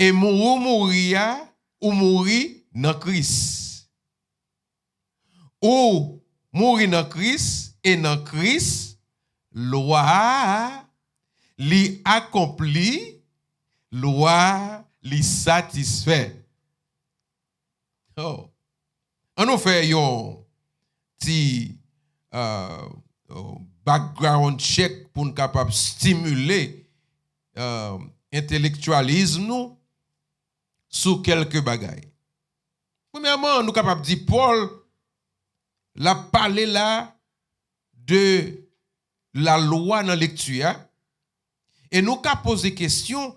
et mourir ou mourir dans Christ. Ou mourir dans Christ et dans Christ, loi li accompli, loi li satisfait. Oh. On nous fait un petit background check pour nous capable stimuler intellectualisme nous sur quelques bagailles. Premièrement, nous capable dire Paul l'a parlé là de la loi dans la lecture et nous avons posé question,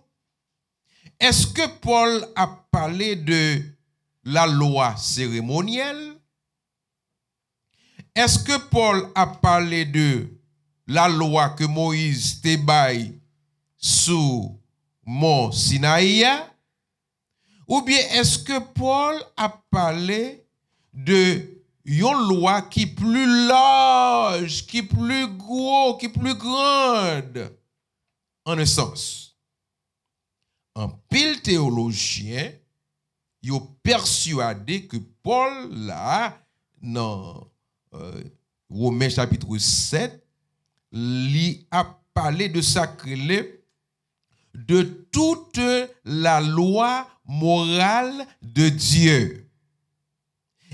est-ce que Paul a parlé de la loi cérémonielle? Est-ce que Paul a parlé de la loi que Moïse te baille sous mont Sinaï? Ou bien est-ce que Paul a parlé de une loi qui est plus large, qui est plus gros, qui est plus grande? En un sens, en pile théologien, ils ont persuadé que Paul, là, dans Romains chapitre 7, lui a parlé de sacré de toute la loi morale de Dieu.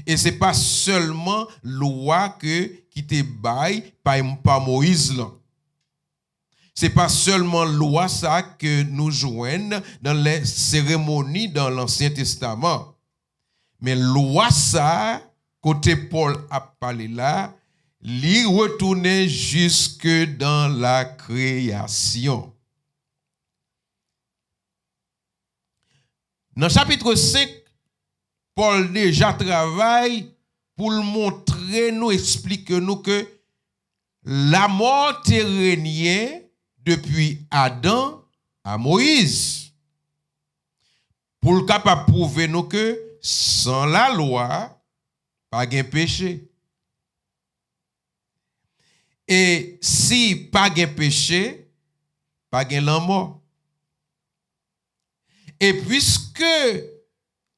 Et ce n'est pas seulement loi qui te baille par Moïse là. Ce n'est pas seulement loi ça que nous joignons dans les cérémonies dans l'Ancien Testament. Mais loi ça, côté Paul a parlé là, l'y retourner jusque dans la création. Dans le chapitre 5, Paul déjà travaille pour le montrer, nous expliquer nous que la mort est régnée depuis Adam à Moïse. Pour le capable prouver nous que sans la loi, pas de péché. Et si pas de péché, pas de la mort. Et puisque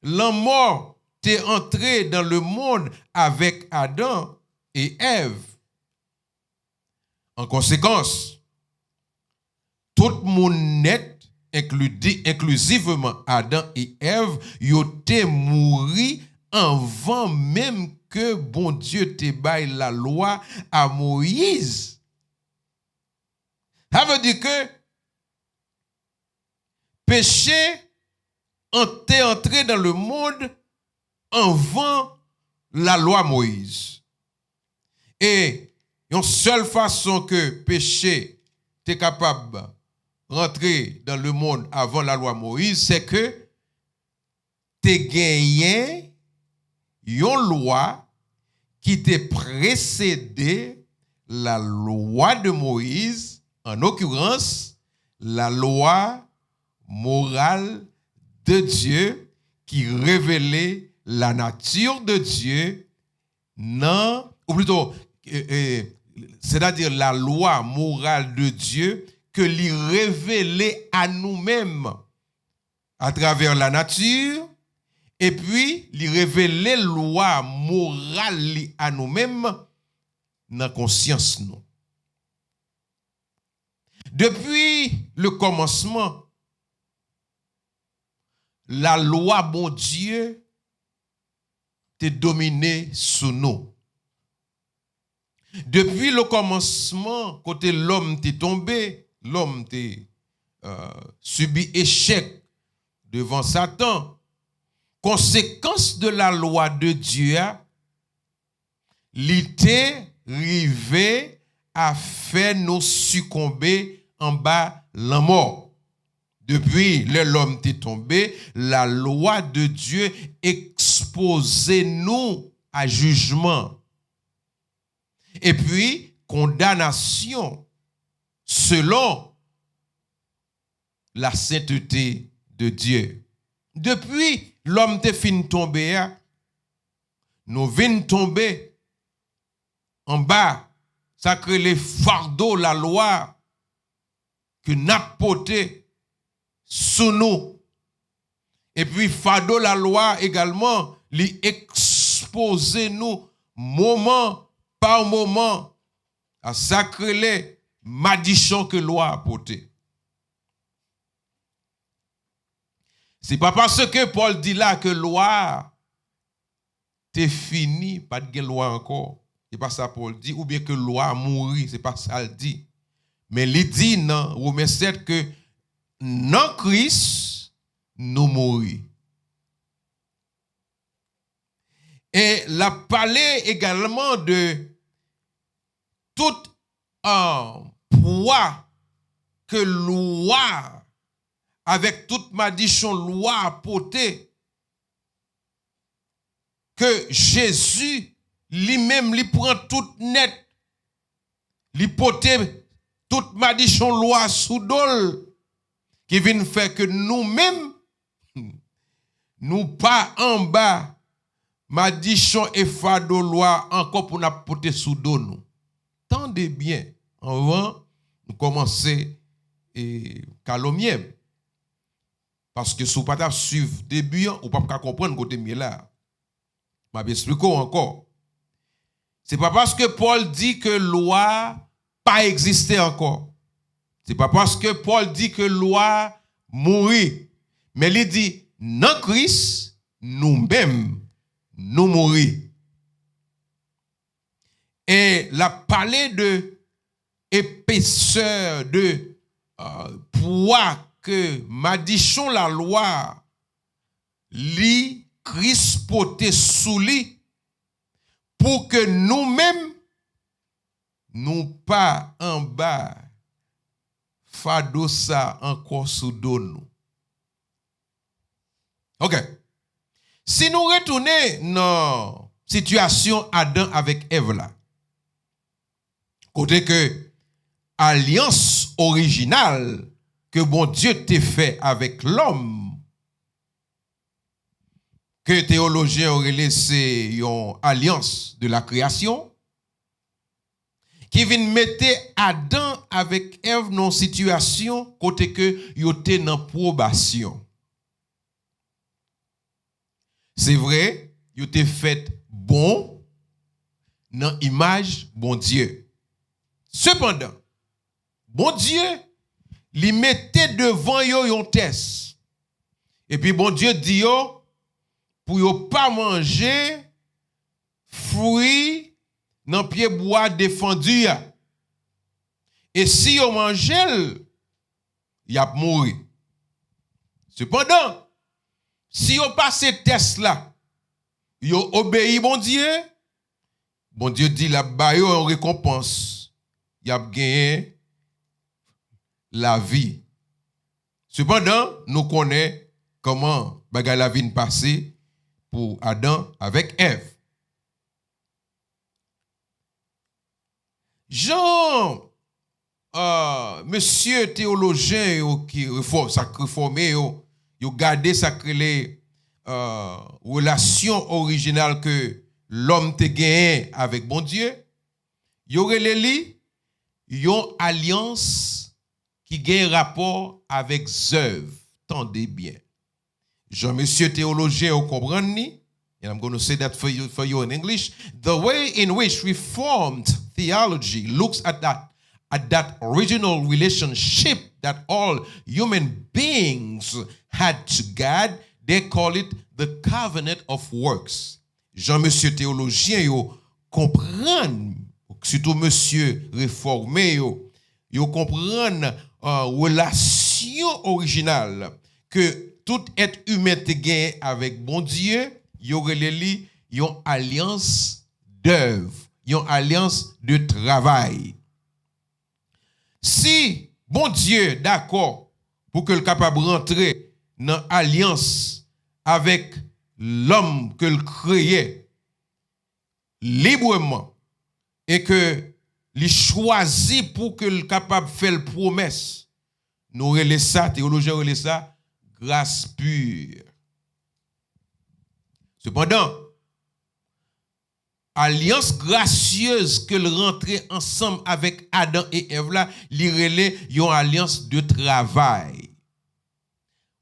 la mort est entrée dans le monde avec Adam et Ève, en conséquence, tout le monde net, inclusivement Adam et Ève, ils étaient morts avant même que bon Dieu te baille la loi à Moïse. Ça veut dire que péché est entré dans le monde avant la loi Moïse. Et une seule façon que péché est capable de rentrer dans le monde avant la loi Moïse, c'est que tu gagné une loi qui t'a précédé la loi de Moïse, en l'occurrence, la loi morale de Dieu qui révélait la nature de Dieu, non, ou plutôt, c'est-à-dire la loi morale de Dieu que lui révélait à nous-mêmes à travers la nature, et puis lui révélait la loi morale à nous-mêmes dans la conscience. Nous. Depuis le commencement, la loi, bon Dieu, t'est dominée sous nous. Depuis le commencement, côté l'homme t'est tombé, l'homme t'est subi échec devant Satan. Conséquence de la loi de Dieu, l'ité rivé à faire nous succomber en bas la mort. Depuis l'homme est tombé, la loi de Dieu exposait nous à jugement. Et puis, condamnation selon la sainteté de Dieu. Depuis l'homme te fin tomber, nous venons tomber en bas, ça crée les fardeaux, la loi que n'a porté sous nous. Et puis, fado la loi également, lui exposer nous moment par moment à sacrer malédiction que loi a porté. C'est pas parce que Paul dit là que loi t'es fini, pas de loi encore. C'est pas ça Paul dit, ou bien que loi a mouru, c'est pas ça il dit. Mais il dit dans Romains 7 que dans Christ, nous mourons. Et la parlé également de tout un poids que loi, avec toute malédiction, loi a porté, que Jésus lui-même lui prend tout net, lui porte toute malédiction, loi sous dol, qui vient faire que nous-mêmes, nous pas en bas, malédiction et fardeau loi encore pour nous porter sous dos nous. Tendez bien, avant, nous commencer et calomnier. Parce que si vous ne suivre début, vous ne pouvez pas comprendre côté mieux là. Je vais expliquer encore. Ce n'est pas parce que Paul dit que loi pas existé encore. Ce n'est pas parce que Paul dit que loi mourit. Mais il dit, dans Christ, nous-mêmes, nous mourir. Et la parler de épaisseur, de poids que malédiction la loi, li Christ porté sous lui, pour que nous-mêmes, nous pas en bas, fado ça encore sous dos nous. Ok. Si nous retournons dans la situation Adam avec Ève là, côté que alliance originale que bon Dieu t'a fait avec l'homme, que théologiens auraient laissé une alliance de la création, qui vient mettre Adam avec Ève dans une situation côté que yo était dans probation. C'est vrai, yo était fait bon dans image bon Dieu. Cependant, bon Dieu li mettait devant yo yon test. Et puis bon Dieu dit yo pour yo pas manger fruits dans pied bois défendu. Et si yo mangel, y a mouru. Cependant, si yo passe test là, yo obéi bon Dieu dit la ba yo en récompense. Y a gagné la vie. Cependant, nous connaissons comment bagay la vie passé pour Adam avec Ève. Jean, monsieur théologien qui réformé, yo gardé sacré relation originale que l'homme te gagné avec bon Dieu. Yo releli yon alliance qui gagne rapport avec œuvres. Tendez bien. Jean, monsieur théologien, vous comprenez? And I'm going to say that for you in English. The way in which Reformed theology looks at that original relationship that all human beings had to God, they call it the covenant of works. Jean, monsieur théologien, yo comprend, surtout monsieur réformé, yo comprend relation originale que tout être humain te gagne avec bon Dieu, yo releli yon alliance d'œuvre, yon alliance de travail. Si bon Dieu d'accord pour que le capable rentrer dans alliance avec l'homme que le créait librement et que il choisit pour que le capable faire la promesse, nous relais ça, théologiens relais ça, grâce pure. Cependant, alliance gracieuse que le rentrer ensemble avec Adam et Ève là, li relais yon alliance de travail.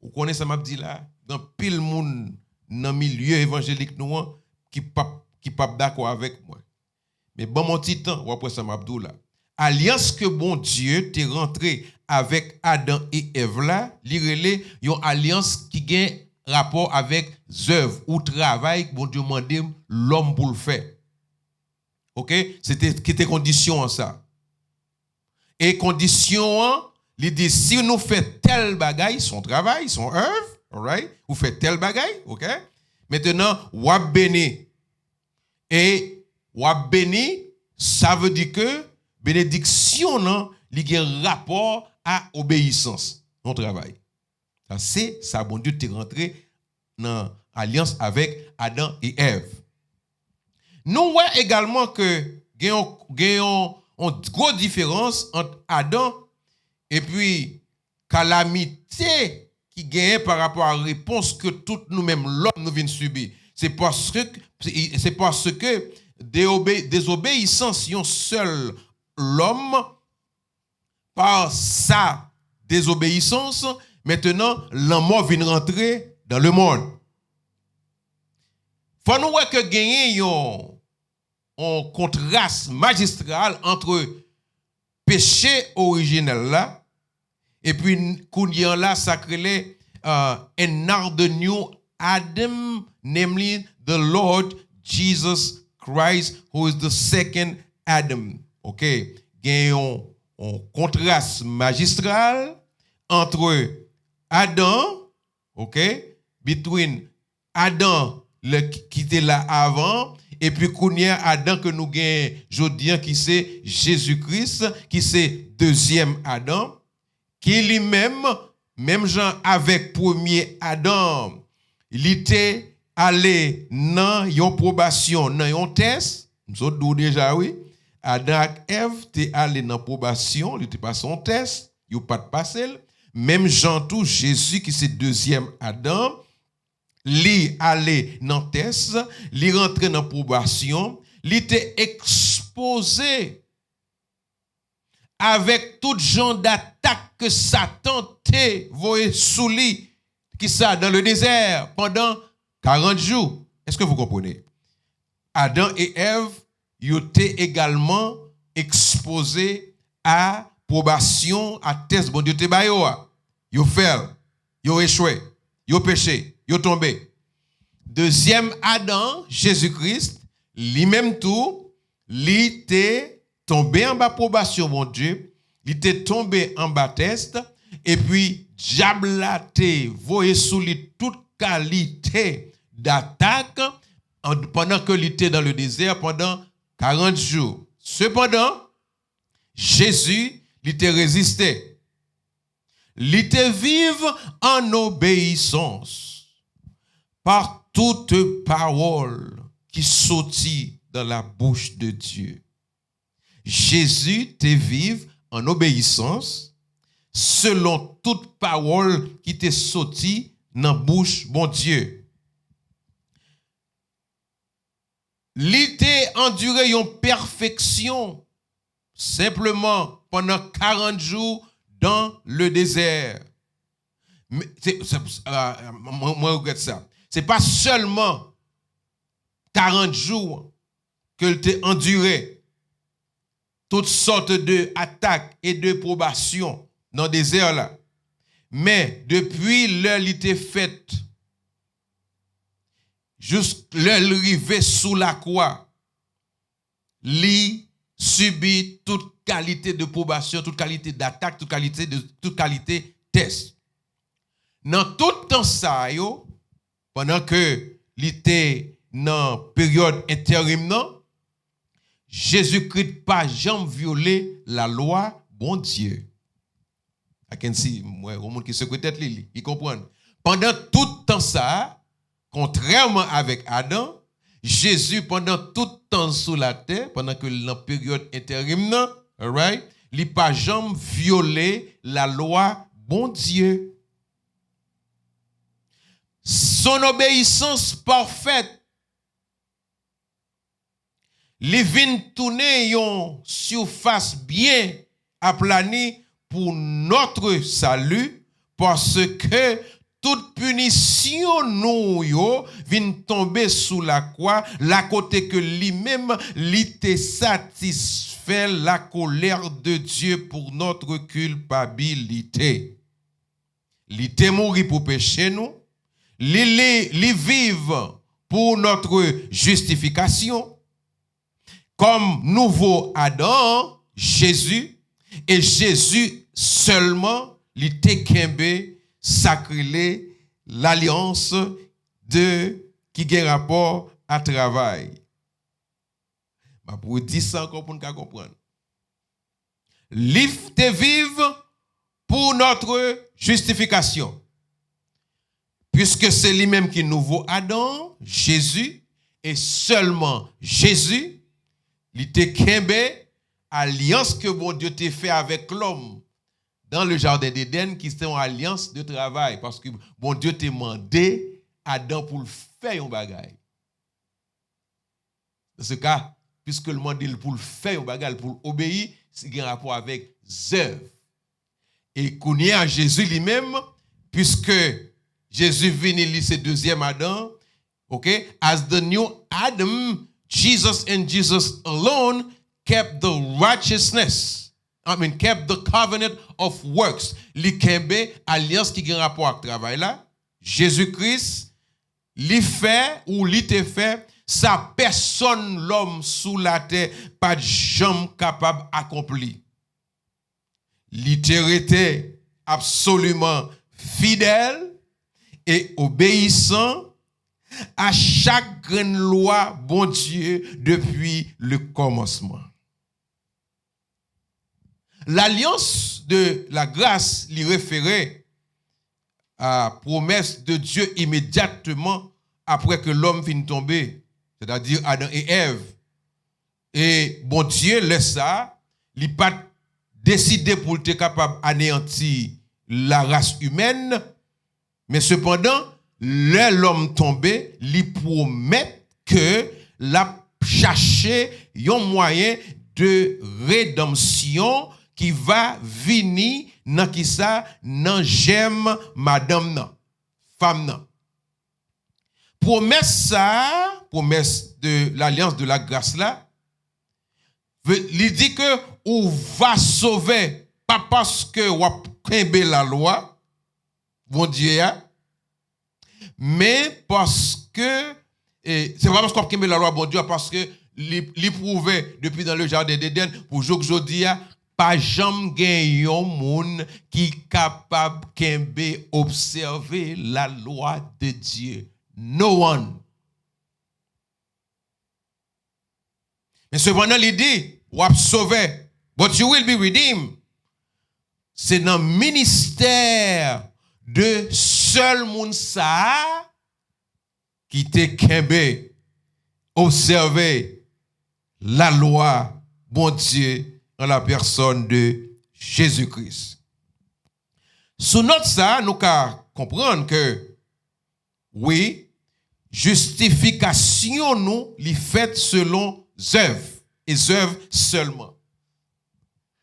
Vous connaissez ça m'a dit là, dans pile monde dans milieu évangélique nous qui pas d'accord avec moi. Mais bon mon petit temps, ou après ça m'abdoula. Alliance que bon Dieu t'est rentré avec Adam et Ève là, l'irélé une alliance qui gagne rapport avec œuvres ou travail que bon Dieu demandé l'homme pour le faire. OK? C'était condition en ça. Et condition il dit si nous faisons tel bagaille, son travail, son œuvre, alright? Ou fait tel bagaille, OK? Maintenant, ou béni. Et ou béni, ça veut dire que bénédiction non, il y a un rapport à obéissance, non travail. Ça c'est ça bon Dieu t'est rentré dans alliance avec Adam et Ève. Nous voyons également que il y a une grosse différence entre Adam et puis calamité qui gagne par rapport à la réponse que tout nous-mêmes l'homme nous vient subir. C'est parce que désobéissance yon seul l'homme par sa désobéissance maintenant l'amour vient rentrer dans le monde. Faut nous voir que gagner un contraste magistral entre péché originel là et puis kounya là sacré another new Adam, namely the Lord Jesus Christ, who is the second Adam. OK? Gagnons un contraste magistral entre Adam, OK? Between Adam qui était là avant et puis kounya Adam que nous gagnons jodian qui c'est Jésus-Christ qui c'est deuxième Adam qui lui-même même Jean avec premier Adam il était allé dans une probation dans un test nous autres déjà oui Adam et Ève t'es allé dans probation il était pas son test il pas de passer même Jean tout Jésus qui c'est deuxième Adam li allé dans test li rentré dans probation li était exposé avec tout genre d'attaque que Satan te voyé sous lui qui ça dans le désert pendant 40 jours. Est-ce que vous comprenez? Adam et Ève ils étaient également exposés à probation, à test bon Dieu te ba yo. Yo fait, yo échoué, yo péché, yo tombé. Deuxième Adam, Jésus-Christ, lui-même tout, il était tombé en bas probation, mon Dieu, il était tombé en bas test, et puis, diable a te voyé sous lui toute qualité d'attaque pendant que il était dans le désert pendant 40 jours. Cependant, Jésus, il était résisté. Il était vive en obéissance par toute parole qui sortit dans la bouche de Dieu. Jésus te vive en obéissance selon toute parole qui te sortit dans la bouche bon Dieu. Il te enduré une perfection simplement pendant 40 jours dans le désert. Moi, je regrette ça. Ce n'est pas seulement 40 jours qu'il t'a enduré toutes sortes d'attaques et de probations dans le désert là. Mais depuis l'heure il était faite, jusqu'à l'heure arrivé sous la croix, il subit toute qualité de probation, toute qualité d'attaque, toute qualité de test. Dans tout temps ça, pendant que il était dans période intérim, Jésus-Christ pas jamais violé la loi bon Dieu. I can see moi au monde qui se peut-être il comprend. Pendant tout temps ça, contrairement avec Adam, Jésus pendant tout temps sous la terre, pendant que dans période intérim, alright, il pas jamais violé la loi bon Dieu. Son obéissance parfaite les vins tourner yon surface bien aplanie pour notre salut parce que toute punition nous yo vient tomber sous la croix, la côté que lui-même l'était satisfait la colère de Dieu pour notre culpabilité. L'était mourir pour pécher nous, li vivre pour notre justification, comme nouveau Adam, Jésus, et Jésus seulement, l'était kembe, sacré l'alliance de qui a rapport à travail. Pour dire ça encore pour nous comprendre. L'if te vive pour notre justification. Puisque c'est lui-même qui est nouveau Adam, Jésus, et seulement Jésus, il te kembe, alliance que bon Dieu t'a fait avec l'homme dans le jardin d'Éden, qui était une alliance de travail. Parce que bon Dieu t'a demandé Adam pour le faire un bagage. Dans ce cas, puisque le monde pour le faire un bagage, pour obéir, c'est un rapport avec œuvres. Et qu'on y a Jésus lui-même, puisque Jésus venu lui c'est deuxième Adam, okay? As the new Adam, Jesus and Jesus alone kept the righteousness. Kept the covenant of works. Li kembe alliance qui a rapport avec travail là. Jésus-Christ, li fait ou li te fait, sa personne l'homme sous la terre pas de jambe capable d'accomplir. Li te été absolument fidèle et obéissant à chaque grande loi, bon Dieu, depuis le commencement. L'alliance de la grâce lui référait à la promesse de Dieu immédiatement après que l'homme finit tomber, c'est-à-dire Adam et Ève. Et bon Dieu laisse ça, il n'a pas décidé pour être capable d'anéantir la race humaine, mais cependant, l'homme tombé, il promet que la chercher un moyen de rédemption qui va venir dans qui ça, dans j'aime madame nan, femme nan. Promesse de l'alliance de la grâce là, il dit que on va sauver, pas parce que on a la loi, bon Dieu, mais parce que, c'est pas parce qu'on a la loi, bon Dieu, parce que l'éprouvé depuis dans le jardin d'Éden, pour aujourd'hui, pas jamais gen yon moun qui capable kembe observer la loi de Dieu. No one. Mais cependant, il dit, ou ap sauvé, but you will be redeemed. C'est dans le ministère de seul moun sa qui te kembe observer la loi, bon Dieu, en la personne de Jésus-Christ. Sous note ça, nous pouvons comprendre que, oui, justification nous, les faite selon œuvres, et œuvres seulement.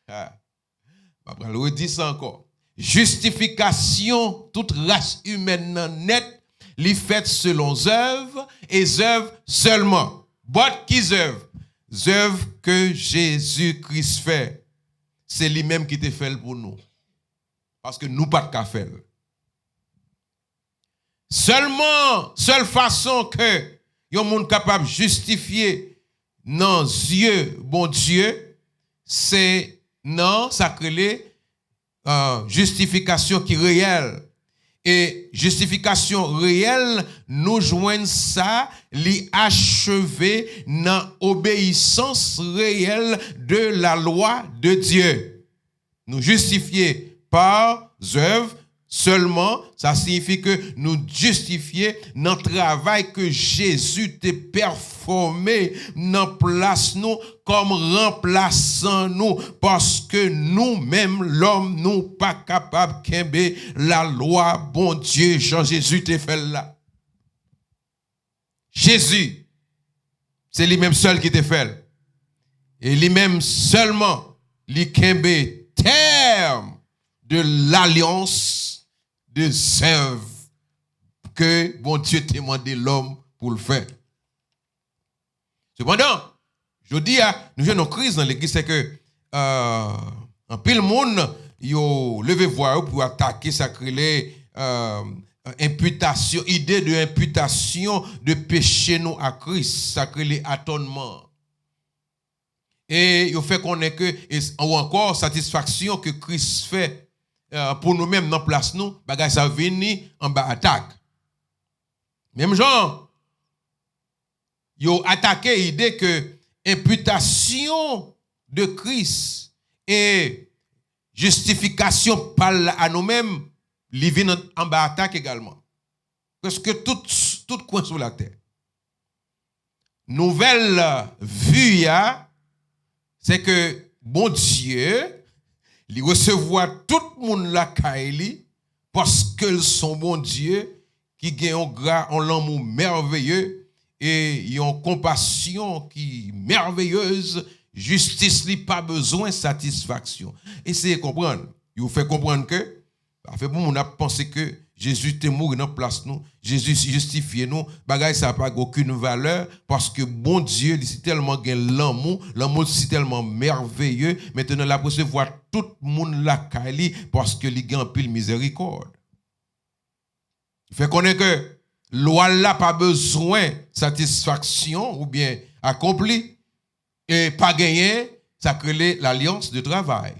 Après, je redis ça encore. Justification, toute race humaine nette, les faite selon œuvres, et œuvres seulement. But qui œuvres? Œuvres que Jésus-Christ fait, c'est lui-même qui te fait pour nous. Parce que nous pas de qu'à faire. Seule façon que yon monde capable de justifier dans yeux bon Dieu, c'est non sacré justification qui est réelle. Et justification réelle, nous joignons ça, li achever dans obéissance réelle de la loi de Dieu. Nous justifier par œuvres seulement, ça signifie que nous justifier dans le travail que Jésus t'a performé dans place nous comme remplaçant nous parce que nous-mêmes l'homme nous pas capable kembe la loi bon Dieu Jean Jésus t'a fait là. Jésus c'est lui-même seul qui t'a fait. Et lui-même seulement li kembe terme de l'alliance de œuvres que bon Dieu t'a demandé l'homme pour le faire. Cependant, je dis, nous avons une crise dans l'église, c'est que en pile monde, yo levé voix pour attaquer sacré imputation, idée de imputation de péché nous à Christ, sacré atonement. Et il fait qu'on est que, ou encore satisfaction que Christ fait pour nous-mêmes dans place nous, bagay ça vient en bas attaque. Même genre, yo attaqué l'idée que imputation de Christ et justification par à nous-mêmes, li vient en bas attaque également. Parce que tout coin sur la terre. Nouvelle vue, c'est que bon Dieu, il recevoir tout le monde la kaili parce qu'ils sont bon Dieu qui gagne un l'amour merveilleux et une compassion qui merveilleuse, justice li pas besoin de satisfaction. Essayez de comprendre. Il vous fait comprendre que fait pour on a pensé que Jésus était mort dans place nous, Jésus justifié nous, bagay ça pas aucune valeur parce que bon Dieu, c'est tellement gain l'amour c'est tellement merveilleux, maintenant la recevoir tout le monde la kali parce que il gagne pile miséricorde. Il fait connaître que loi là pas besoin de satisfaction ou bien accompli et pas gagné, ça crée l'alliance de travail.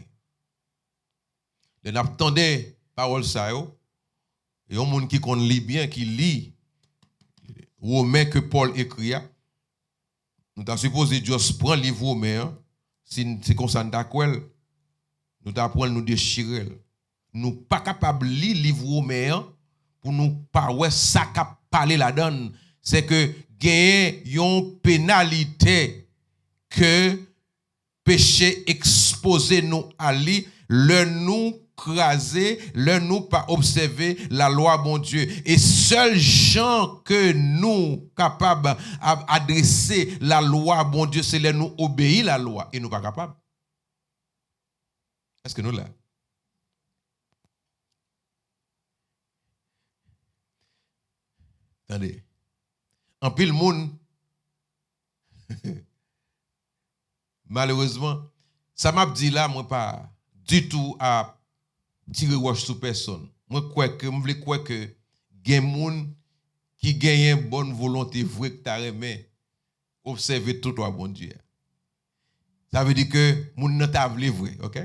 Les n'attendez parole ça yo. Et un monde qui lit bien, qui lit Romain que Paul écrit, nous t'as supposé juste prendre le livre Romain, si c'est comme ça d'accord, nous t'apprendre nous déchirer. Nous pas capable de lire le livre Romain pour nous pas ouais ça qu'a parler là-dedans, c'est que gagner une pénalité que péché exposé nous à lui, le nous craser, le nous pas observer la loi bon Dieu. Et seuls gens que nous capables d'adresser la loi bon Dieu, c'est les nous obéir la loi et nous pas capables. Est-ce que nous là? Attendez. En pile monde, malheureusement, ça m'a dit là, moi pas du tout à tirer roche sur personne. Moi voulais croire que gen moun qui gagne une bonne volonté vraie que t'a remet observer tout toi bon Dieu. Ça veut dire que moun nan t'a vle vrai, OK?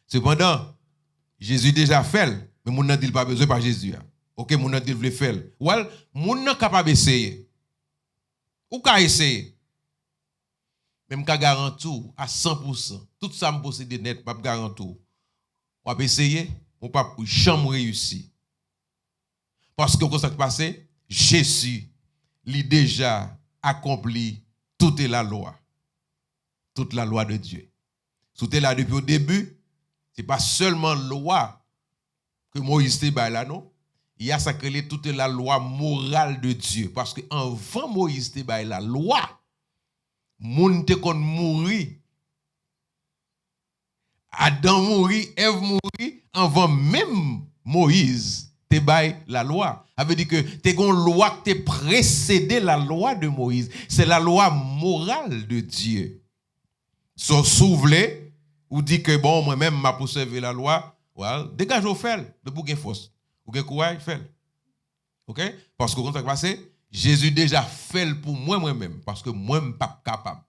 Cependant, Jésus déjà fait, mais moun nan dit pas besoin par Jésus. OK, moun nan dit vle faire. Well, moun nan capable essayer. Ou ka essayer. Même ka garantou à 100%. Tout ça me possède net pas garantou. On va essayer, on pas jamais réussir. Parce que ce qui s'est passé, Jésus l'a déjà accompli toute la loi. Toute la loi de Dieu. Tout est là depuis le début. Ce n'est pas seulement la loi que Moïse te baille là, non. Il y a sacré toute la loi morale de Dieu. Parce que avant Moïse te baille la loi, moun te kon mouri. Adam mourit, Ève mourit avant même Moïse te baille la loi. Ça veut dire que te gon loi qui te précédé la loi de Moïse. C'est la loi morale de Dieu. So souvle ou dit que bon moi-même m'a poursuivi la loi, well, dégage au fait de pour gain force. Ou gain courage fait. OK? Parce que quand ça passé, Jésus déjà fait pour moi-même parce que moi-même pas capable.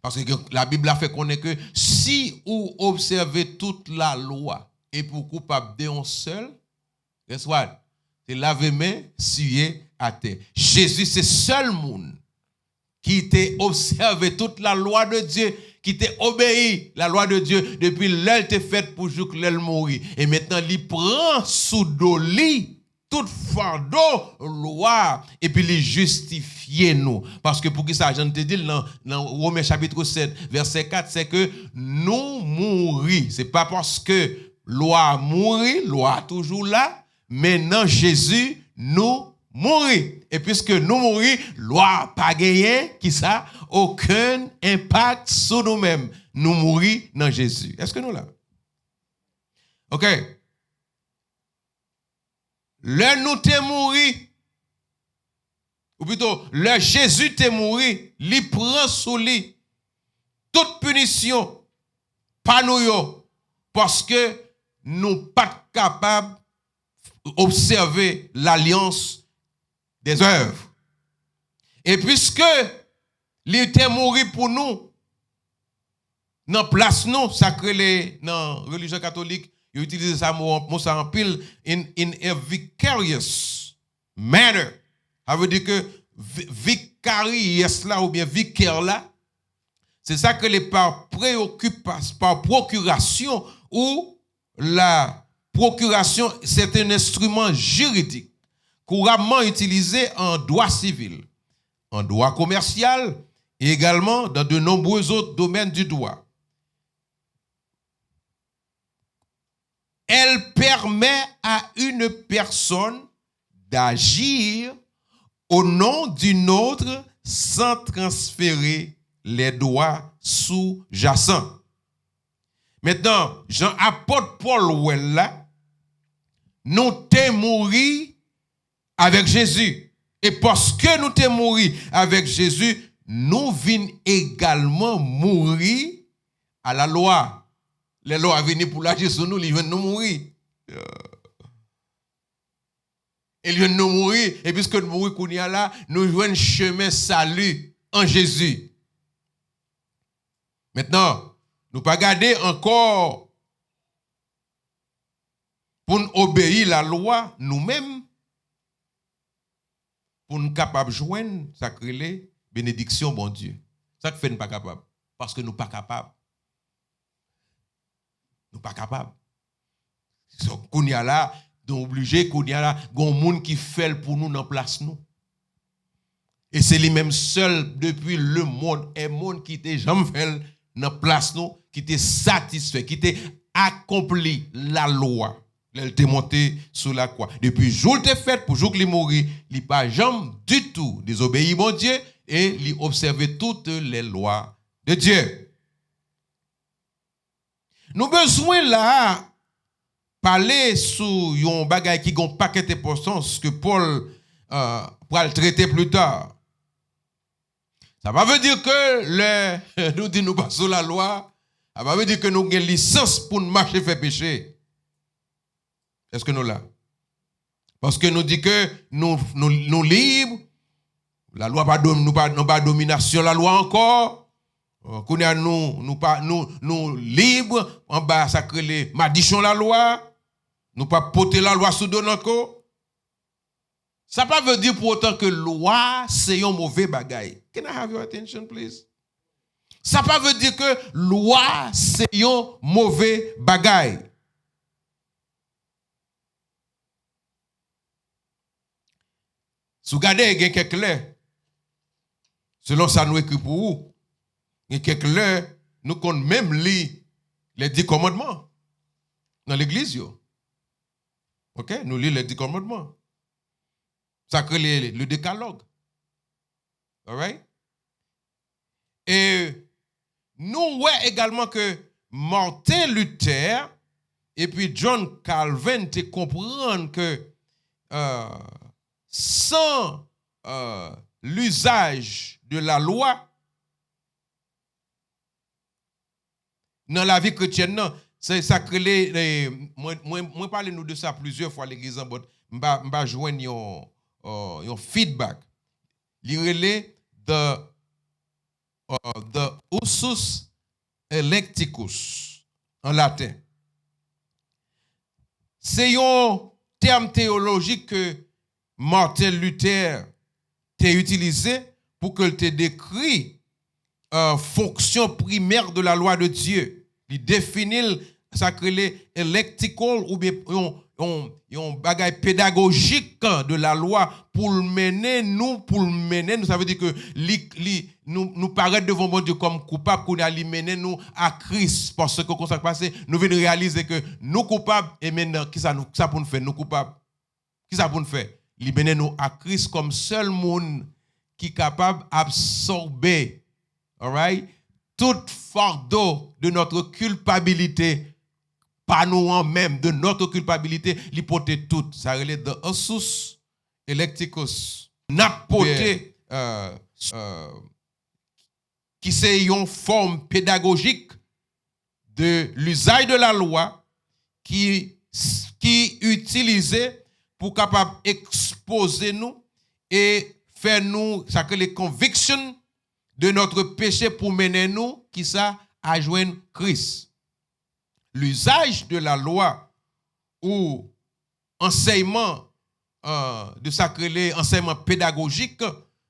Parce que la Bible a fait connaître que si vous observez toute la loi et pour coupable d'un seul, guess what? C'est laver main, suer à terre. Jésus, c'est seul monde qui t'a observé toute la loi de Dieu, qui t'a obéi la loi de Dieu depuis l'heure t'est faite pour jour que l'elle mourit. Et maintenant, il prend sous doli tout fardeau, loi, et puis les justifier nous. Parce que pour qui ça, je te dis dans Romains chapitre 7, verset 4, c'est que nous mourir. Ce n'est pas parce que loi mourit, loi toujours là, mais dans Jésus, nous mourir. Et puisque nous mourir, loi pas gagné, qui ça? Aucun impact sur nous-mêmes. Nous mourir dans Jésus. Est-ce que nous là? OK. le nous t'es mouru, ou plutôt, le Jésus t'est mouru, il prend sous lui toute punition, pas nous, parce que nous pas capables d'observer l'alliance des œuvres. Et puisque il était mort pour nous, dans place nous, sacré dans la religion catholique, ils utilisent ça ça en pile, in a vicarious manner. Ça veut dire que vicarious là, ou bien vicaire là, c'est ça que les par préoccupation, par procuration, ou la procuration, c'est un instrument juridique couramment utilisé en droit civil, en droit commercial et également dans de nombreux autres domaines du droit. Elle permet à une personne d'agir au nom d'une autre sans transférer les droits sous-jacents. Maintenant, Jean apôtre Paul là, nous t'es mouru avec Jésus. Et parce que nous t'es mouru avec Jésus, nous venons également mourir à la loi. Les lois viennent pour l'agir sur nous, ils viennent nous mourir. Ils viennent nous mourir, et puisque nous mourons qu'on y a là, nous jouons un chemin salut en Jésus. Maintenant, nous pas garder encore pour nous obéir la loi nous-mêmes, pour nous capables de joindre sacré bénédiction, bon Dieu. Ça que fait nous pas capable, parce que nous pas capables. Nous pas capables. Qu'on y a là, donc obligé qu'on y a là, gon monde qui fait pour nous dans place nous. Et c'est lui-même seul depuis le monde, un monde qui était jamais fait dans place nous, qui était satisfait, qui était accompli la loi. Elle était montée sur la croix. Depuis jour il était fait pour jour qu'il mourit, il pas jamais du tout désobéi mon Dieu et il observait toutes les lois de Dieu. Nous besoin là parler sur un bagage qui a un paquet d'importance que Paul pourra le traiter plus tard. Ça ne veut pas dire que nous disons nous pas sur la loi, ça ne veut dire que nous avons une licence pour marcher faire péché. Est-ce que nous là? Parce que nous dit que nous libres, la loi nous pas domination la loi encore. Nous libres, en bas, ça crée les malditions la loi. Nous pas porter la loi sous don encore. Ça pas veut dire pour autant que loi, c'est un mauvais bagaille. Can I have your attention, please? Ça pas veut dire que loi, c'est un mauvais bagaille. Si vous regardez, il y a quelques lettres. Selon ça, nous écrit pour vous. Et quelques heures, nous comptons même lire les 10 commandements dans l'église. OK? Nous lisons les 10 commandements. Ça crée le décalogue. All right? Et nous voyons également que Martin Luther et puis John Calvin te comprennent que sans l'usage de la loi, dans la vie chrétienne, non, c'est ça que moi parle nous de ça plusieurs fois l'église en bas, m'ba joindre un feedback. Il relait the usus electicus en latin. C'est un terme théologique que Martin Luther t'a utilisé pour que te décrit fonction primaire de la loi de Dieu. Il définit ça que les electical ou bien un bagage pédagogique de la loi pour mener nous, ça veut dire que nous paraît devant mon Dieu comme coupables, qu'on a mener nous à Christ, parce que quand ça passe, nous venons réaliser que nous coupables, et maintenant, qui ça pour nous faire, nous coupables? Qui ça pour nous faire? Il mener nous à Christ comme seul monde qui est capable d'absorber, all right, tout fardeau de notre culpabilité pas nous en même, de notre culpabilité, li pote tout. Ça relève de ossus electicus. N'a pote qui c'est une forme pédagogique de l'usage de la loi qui utilisait pour capable exposer nous et faire nous ça que les convictions de notre péché pour mener nous qui ça à joindre Christ. L'usage de la loi ou enseignement de sacré enseignement pédagogique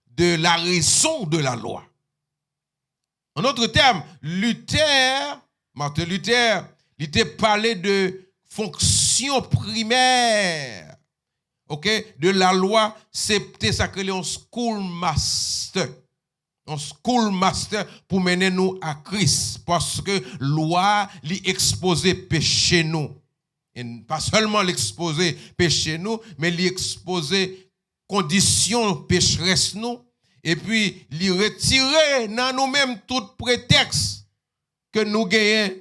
de la raison de la loi. En d'autres termes, Martin Luther, il était parlé de fonction primaire, de la loi, c'était sacré un schoolmaster. Un schoolmaster pour mener nous à Christ. Parce que loi, lui exposer péché nous. Et pas seulement l'exposer péché nous, mais lui exposer conditions pécheresse nous. Et puis, lui retirer dans nous-mêmes tout prétexte que nous gagnons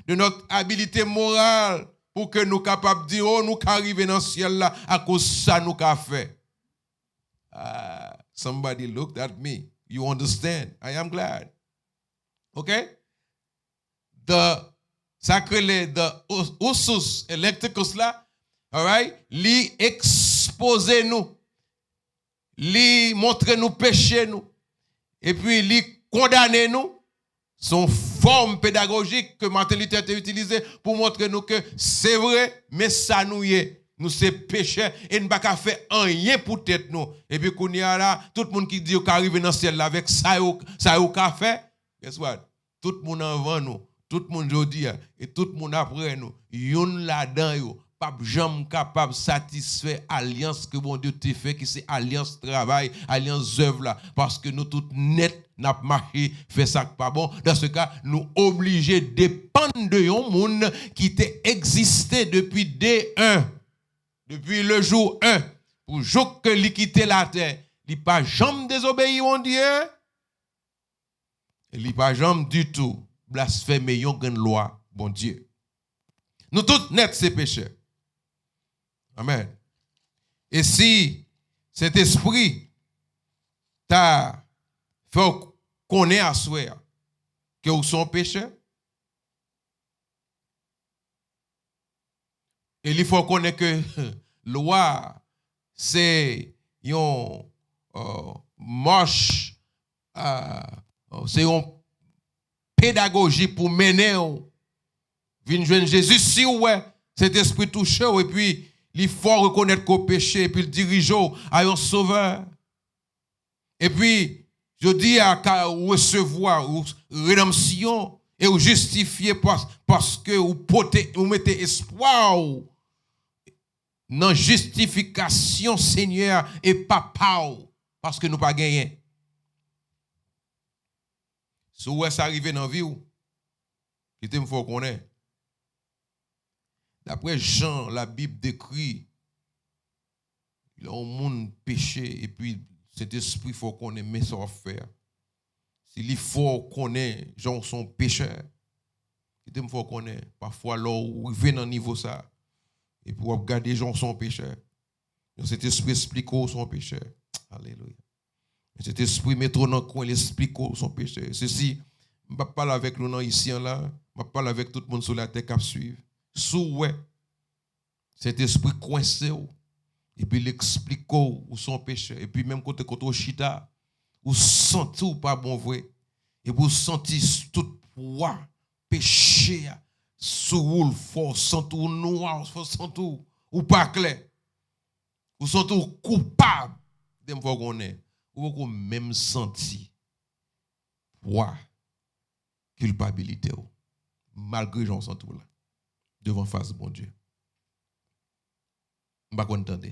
de notre habilité morale pour que nous capables de dire, oh, nous arriver dans le ciel là à cause de ça nous qu'a fait. Somebody looked at me. You understand? I am glad. Okay? The ossus electricus là, all right? Li expose nous. Li montre nous péché nous. Et puis li condamne nous. Son forme pédagogique que Martin Luther a utilisée pour montrer nous que c'est vrai, mais ça nous y est. Nous c'est péché et nous ne pouvons pas faire rien pour tête nous. Et puis qu'on y a là, tout le monde qui dit qu'il arrive dans le ciel là avec ça ou qu'a fait, guess what? Tout le monde avant nous, tout le monde aujourd'hui et tout le monde après nous, yon là-dedans yo, pas jamais capable de satisfaire alliance que bon Dieu t'a fait, qui c'est alliance travail, alliance œuvre là, parce que nous tout net n'a marché fait ça pas bon. Dans ce cas, nous obligés de dépendre de un monde qui t'a existé depuis D1. Depuis le jour 1, pour jour que lui quitter la terre, il pas jamais désobéi mon Dieu. Il pas jamais du tout blasphémé une loi, bon Dieu. Nous tous net ces pécheurs. Amen. Et si cet esprit t'a fait connaître à soi que vous sont pécheurs, et il faut connaître que loi, c'est une marche, c'est une pédagogie pour mener venir joindre Jésus. Si ouais, cet esprit touché, et puis il faut reconnaître qu'au péché, et puis le diriger à un sauveur. Et puis, je dis à recevoir rédemption et vous justifier parce que vous mettez espoir dans justification, Seigneur, et papa, parce que nous pas gagné. Si vous êtes arrivé dans la vie, il faut connaître. D'après Jean, la Bible décrit, il y a un monde péché, et puis cet esprit, il faut connaître, mais ça va faire. S'il faut connaître, gens sont pécheurs. Il faut connaître. Parfois, là, où ils viennent à niveau ça. Et pour regarder les gens sont pécheurs. Cet esprit explique qu'ils sont pécheurs. Alléluia. Cet esprit met trop dans le coin, il explique qu'ils sont pécheurs. Ceci, je ne vais pas parler avec nous ici, là. Je vais parler avec tout le monde sur la terre qui suit. Sous ouais, cet esprit coincé, et puis il explique qu'ils sont pécheurs. Et puis même quand tu es chita, vous sentez ou pas bon vrai, et vous sentez tout poids, péché, sous fort, sentez ou noir, sentez ou pas clair, vous sentez coupable, de fois qu'on est, ou même senti poids, culpabilité, malgré j'en sens tout là, devant face bon Dieu. Je ne sais pas entendre.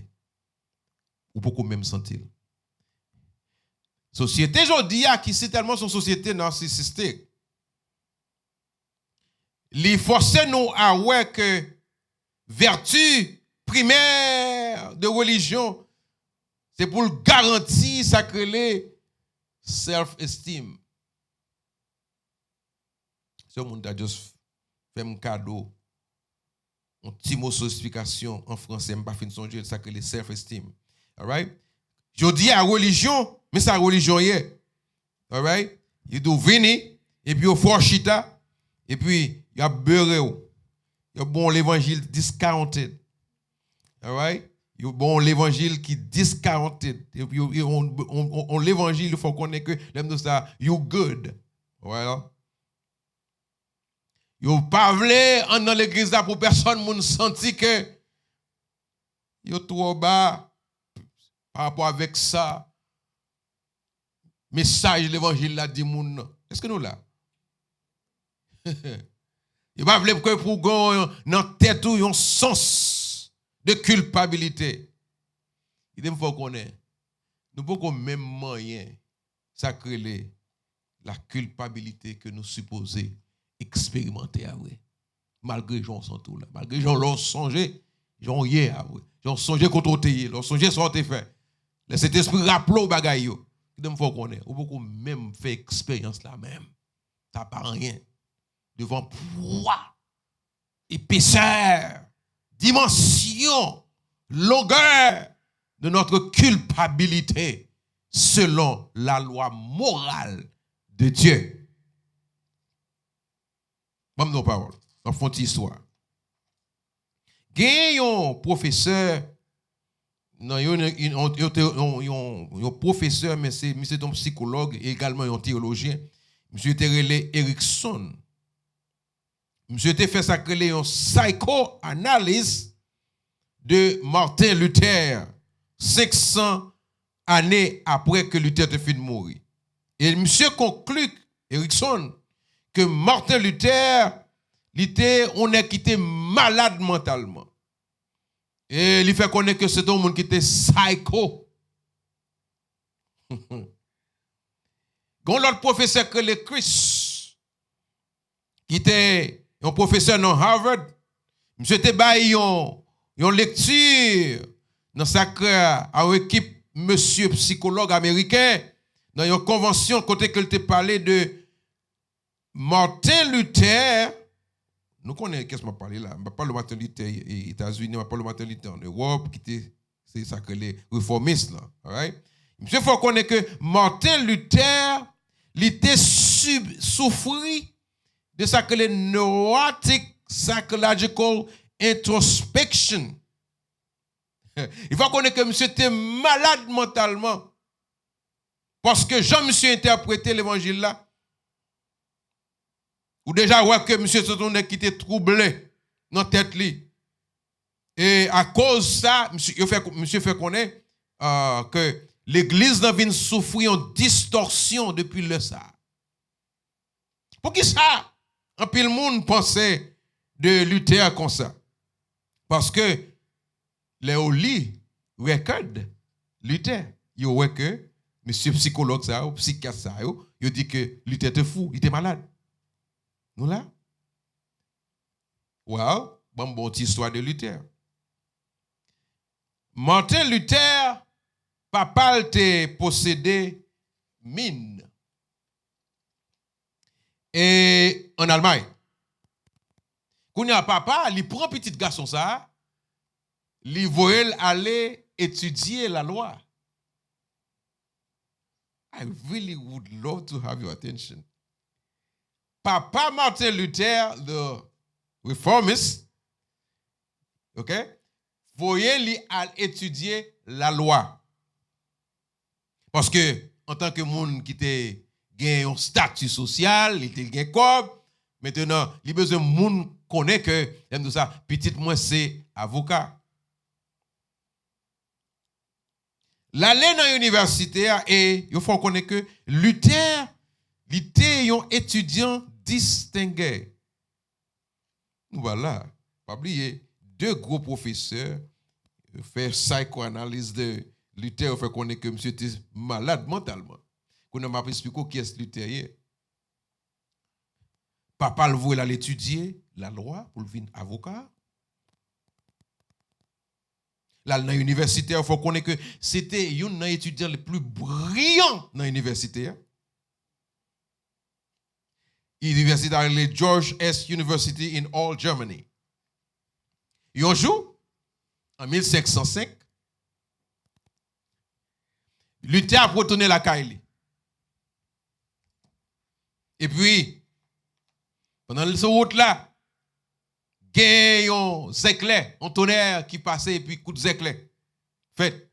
Ou beaucoup même sentir. Société aujourd'hui qui c'est tellement son société narcissistique. Li force nous à voir que vertu primaire de religion c'est pour garantir sacré self-esteem. Ce monde a juste fait un cadeau un petit mot sur explication en français, je ne pas fin songer, ça que les self-esteem. All right? Je dis à religion, mais ça religion est. All right? Il doit venir, et puis au fort chita, et puis il y a beurre. Il y a bon l'évangile discounted. All right? Il y a bon l'évangile qui discounted. Et puis on l'évangile, il faut qu'on ait que l'aime ça, you good. Voilà. Yo pas vle en dans l'église là pour personne moun senti que yo trop bas par rapport avec ça. Message l'évangile là dit moun. Est-ce que nous là? Il pas vle que pour gon dans tête ou un sens de culpabilité. Il faut connaître. Nous pouvons même moyen sacrer la culpabilité que nous supposons expérimenter après. Malgré les gens sont tout là. Malgré les gens l'ont songé, ils ont hier après. Ils ont songé contre eux, ils ont songé sur tes fait. Cet esprit rappelé bagaille yo. Il faut connaître. Ou beaucoup même fait expérience là même. Ça pas rien. Devant poids, épaisseur, dimension, longueur de notre culpabilité selon la loi morale de Dieu. Même nos paroles, en font histoire. Il y a un professeur, un professeur, mais c'est un psychologue et également un théologien. Monsieur était relé Erickson. Monsieur était fait ça créer un psychoanalyse de Martin Luther 500 années après que Luther était fini de mourir. Et monsieur conclut, Erickson, que Martin Luther, on est qui était malade mentalement. Et il fait connaître que c'est un monde qui était psycho. Gon l'autre professeur que le Chris, qui était un professeur dans Harvard, monsieur était baillé une lecture dans sa avec équipe monsieur psychologue américain dans une convention côté que était parlé de Martin Luther. Nous connaissons qu'est-ce que je parle là. Je parle de Martin Luther aux États-Unis, je parle de Martin Luther en Europe, qui c'est ça que les réformistes là. All right? Monsieur faut connaître que Martin Luther il était souffri de ça que les neurotic psychological introspection. Il faut connaître que monsieur était malade mentalement. Parce que Jean-Monsieur interprété l'évangile là. Ou déjà ouais que monsieur se qui était troublé dans tête li. Et à cause de ça, monsieur fait connaître que l'église n'a vient souffrir une distorsion depuis le ça. Pour qui ça? Un pile monde pensait de Luther comme ça. Parce que les oli record Luther, yo ouais que monsieur psychologue ça ou psychiatre ça yo dit que Luther était fou, il était malade. Nous là? Wow, bon petite histoire de Luther. Martin Luther, papa te possédé mine. Et en Allemagne. Quand il y a papa, il prend petit garçon ça, il voit aller étudier la loi. I really would love to have your attention. Papa Martin Luther, the reformist, okay, voyait lui à étudier la loi. Parce que, en tant que monde qui était gagne un statut social, il était gagne comme, maintenant, il besoin de monde connaît que, aime ça, petit moi c'est avocat. L'aller dans l'université et il faut connaître que Luther, il était un étudiant distingué. Voilà, pas oublier, deux gros professeurs fait psychoanalyse de Luther, fait connaître que monsieur était malade mentalement. Qu'on m'a expliqué qui est Luther. Papa le voulait aller étudier la loi pour devenir avocat. Là, dans l'université, il faut connaître que c'était un des étudiants les plus brillants dans l'université. L'université, le George S. University in all Germany. Un jour, en 1505, Luther a retourné la Kaili. Et puis, pendant ce route-là, il y a un éclair, un tonnerre qui passait, et puis coup d'éclair. Fait.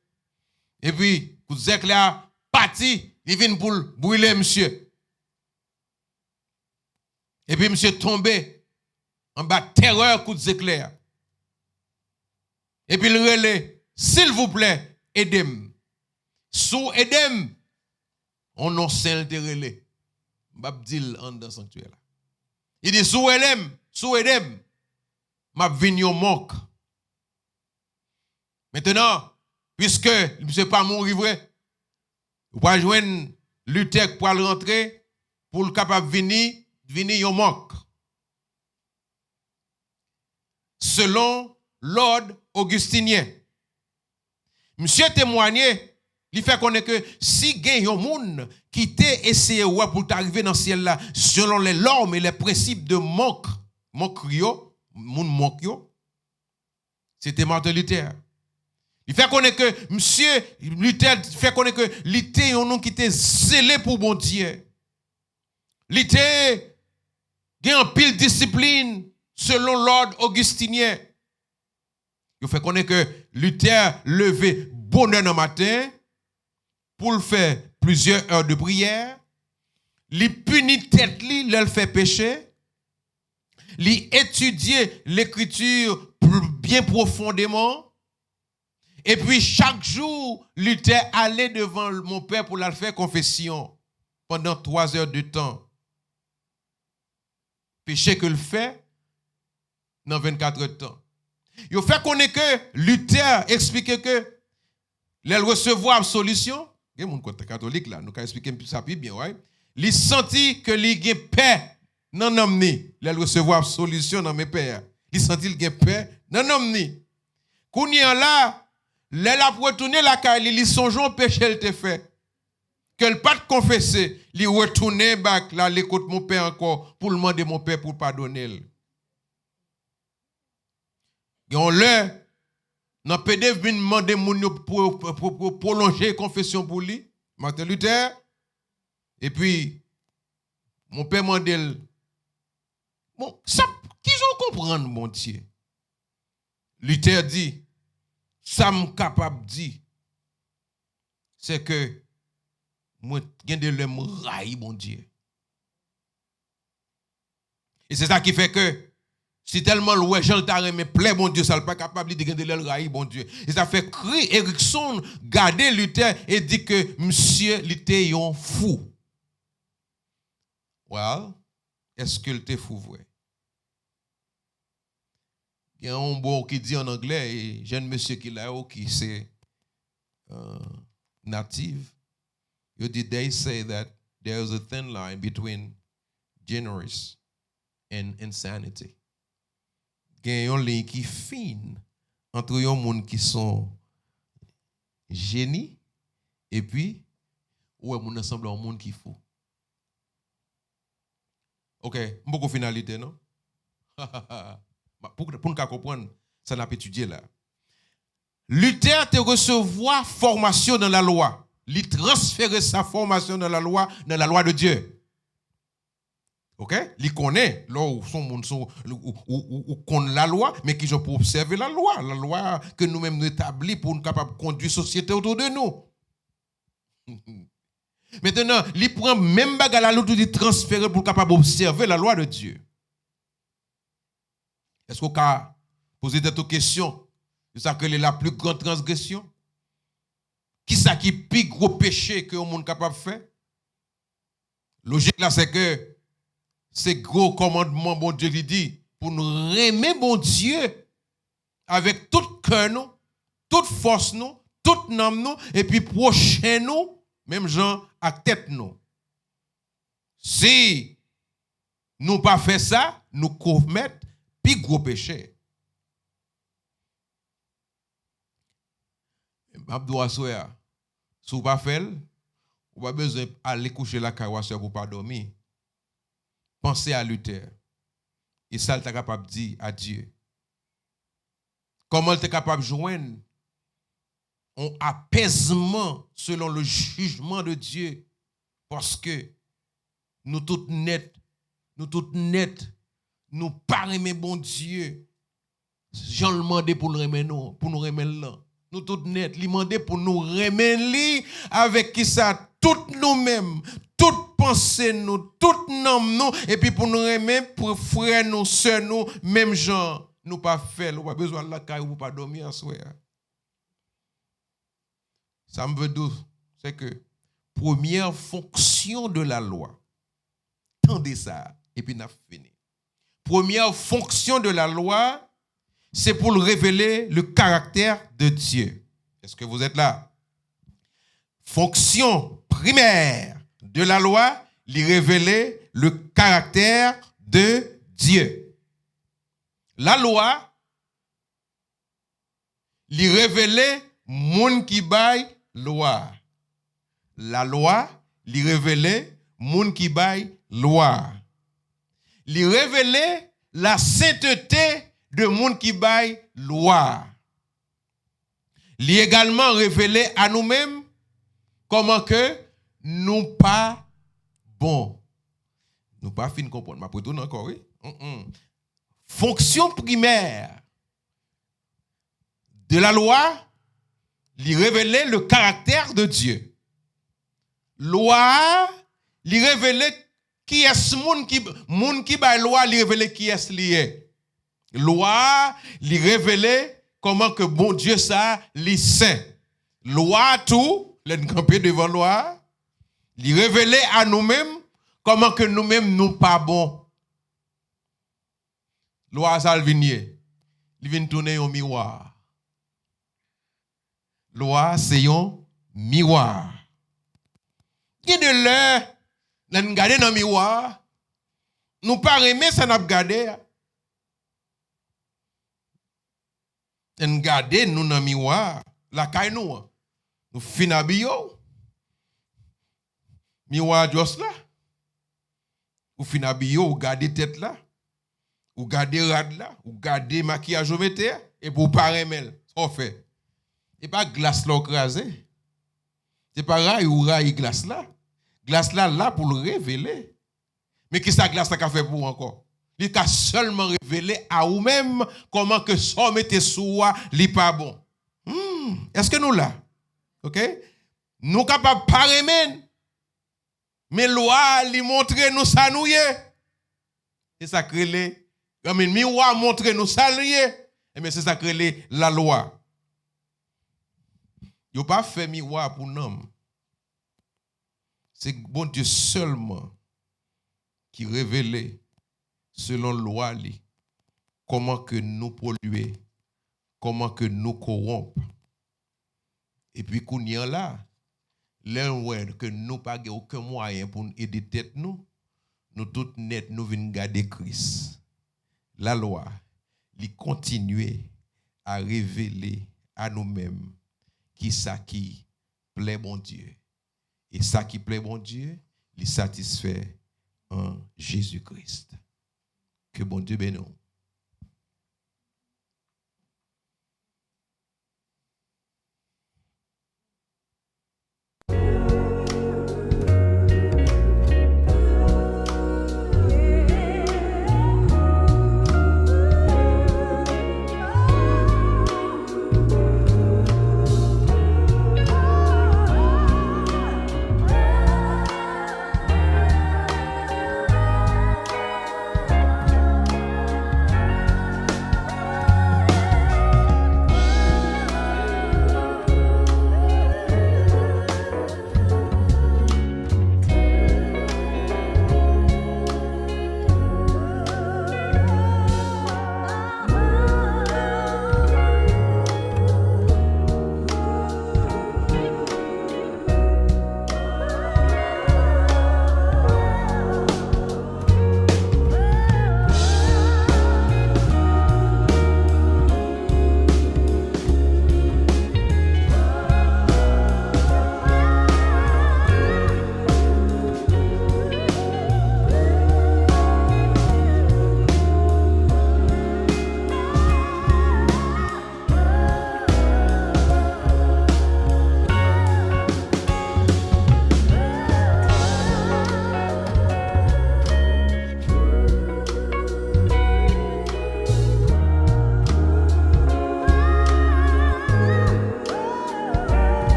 Et puis, coup d'éclair parti, il vient pour brûler monsieur. Et puis, monsieur tombé en bas de terreur, coup d'éclair. Et puis, le relais, s'il vous plaît, aidez-moi. Sous aidez-moi, on non celle de relais. Babdil en dans sanctuaire. Il dit sous aidez-moi, m'a venu au manque. Maintenant, puisque monsieur pas mourir vrai, vous pouvez joindre Luther pour le rentrer pour le capable venir au manque. Selon l'ordre augustinien. Monsieur témoigné, il fait connaître que si il y a un monde qui t'a essayé pour t'arriver dans le ciel là, selon les normes et les principes de manque c'était Martin Luther. Il fait connaître que monsieur Luther fait connaître que il était un nom qui était zélé pour bon Dieu. Il était en pile discipline selon l'ordre augustinien. Il fait connaître que Luther levait bonne heure le matin pour le faire plusieurs heures de prière. Il punit tête li, il fait pécher. Il étudiait l'écriture bien profondément. Et puis chaque jour, Luther allait devant mon père pour la faire confession pendant 3 heures de temps. Péché que le fait dans 24 heures de temps. Il fait connaître que Luther expliquait que les recevoir absolution. Il y a des gens catholiques là, nous expliquer ça plus bien, ouais. Il sentit que il y a paix dans l'homme ni, les recevoir absolution dans mes pères. Il sentit qu'il y a paix dans l'homme ni. Kounya là, les la retourner la caille, il songeon péché elle te fait. Qu'elle pas de confesser, il retourner back là l'écoute mon père encore pour demander mon père pour pardonner. On le dans PDF vient demander pour prolonger confession pour lui, Martin Luther. Et puis mon père m'a dit bon, ça qui ont comprendre mon Dieu. Luther dit ça me capable dit c'est que moi gain de le raï mon Dieu. Et c'est ça qui fait que si tellement le Jean t'a mais plaît mon Dieu, ça n'est pas capable de gagner le raï bon Dieu. Et ça fait cri Erickson garder Luther et dit que monsieur était un fou. Well, est-ce que était fou vrai? Il y a un bon qui dit en anglais et jeune monsieur qui là qui c'est native. You did they say that there is a thin line between genius and insanity. Il y a une ligne qui fine entre les gens qui sont génies et puis ouais mon ensemble un monde qui fou. OK, beaucoup finalité non? Pour nous comprendre ça n'a pas étudié là. Luther te recevoir formation dans la loi, lui transférer sa formation dans la loi de Dieu. OK? Il connaît là où son monde ou connaît la loi mais qui sont pour observer la loi que nous-mêmes nous établis pour nous capable conduire société autour de nous. Maintenant, il prend même bagarre la loi de transférer pour capable observer la loi de Dieu. Est-ce qu'on peut poser des questions? C'est ça que c'est la plus grande transgression? Qui ça qui plus gros péché que le monde capable de faire? Logique là c'est que c'est gros commandement bon Dieu qui dit pour nous aimer bon Dieu avec tout cœur nous, toute force nous, toute âme nous et puis prochain nous, même gens à tête nous. Si nous pas fait ça, nous commettons plus gros péché. Abdou Assoya, si vous pas fait, vous pas besoin d'aller coucher la caille pour pas dormir. Pensez à Luther. Et ça, tu es capable de dire à Dieu. comment elle est capable de joindre un apaisement selon le jugement de Dieu. Parce que nous toutes net, nous pas aimer bon Dieu. Jean le demandé pour nous remettre nous, pour nous remettre là. Nous toutes net, lui demandé pour nous remettre avec qui ça tout nous-mêmes, toute pensée nous, toute nom nous et puis pour nous remettre pour frères nous, sœurs nous, même gens, nous pas faire, nous pas besoin de la caille pour pas dormir en soir. Ça me veut dire c'est que première fonction de la loi. Tendez ça et puis n'a fini. Première fonction de la loi, c'est pour révéler le caractère de Dieu. Est-ce que vous êtes là? Fonction primaire de la loi, lui révéler le caractère de Dieu. La loi, lui révéler moun qui baille loi. La loi, lui révéler moun qui baille loi. Lui révéler la sainteté de moun qui baille loi. Lui également révéler à nous-mêmes comment que nous pas bon. Nous pas fin comprendre. Ma retourne encore, oui. Fonction primaire de la loi, lui révéler le caractère de Dieu. Loi, lui révéler qui est ce moun qui baille loi, lui révéler qui est lié. Loi, lui révéler comment que bon Dieu ça, lui saint. Loi tout, les camper devant loi, lui révéler à nous-mêmes comment que nous-mêmes nous pas bon. Loi Salvinier, il vient tourner au miroir. Loi c'est un miroir. Qui de l'heure, nous regarder dans le miroir, nous pas aimer ça n'a regarder. Nous regarder nous dans le miroir, la caille nous. Nous fin habillé. Miroir juste là. Ou fin habillé, ou garder tête là. Ou garder rad là, ou garder maquillage au mété et pour pas aimer. Ça fait. Et pas glace là crasé. C'est pas rail ou rail glace là. Glace là pour le révéler. Mais qu'est-ce que la glace a fait pour encore? Il a seulement révélé à vous-même comment que ça mettez sous vous, n'est pas bon. Est-ce que nous là? OK? Nous capables pas remen. Mais loi lui montrer nous ça nous y est. C'est ça que les comme une miroir montrer nous ça nous y est. Mais c'est ça que les la loi. Yo pas fait miroir pour nous. C'est bon Dieu seulement qui révèle selon loi comment que nous polluer, comment que nous corrompre. Et puis qu'on y est là, que nous pas aucun moyen pour aider tête nous toutes net nous venons garder Christ. La loi, il continue à révéler à nous-mêmes qui ça qui plaît bon Dieu. Et ça qui plaît bon Dieu, il satisfait en Jésus-Christ. Que bon Dieu bénisse.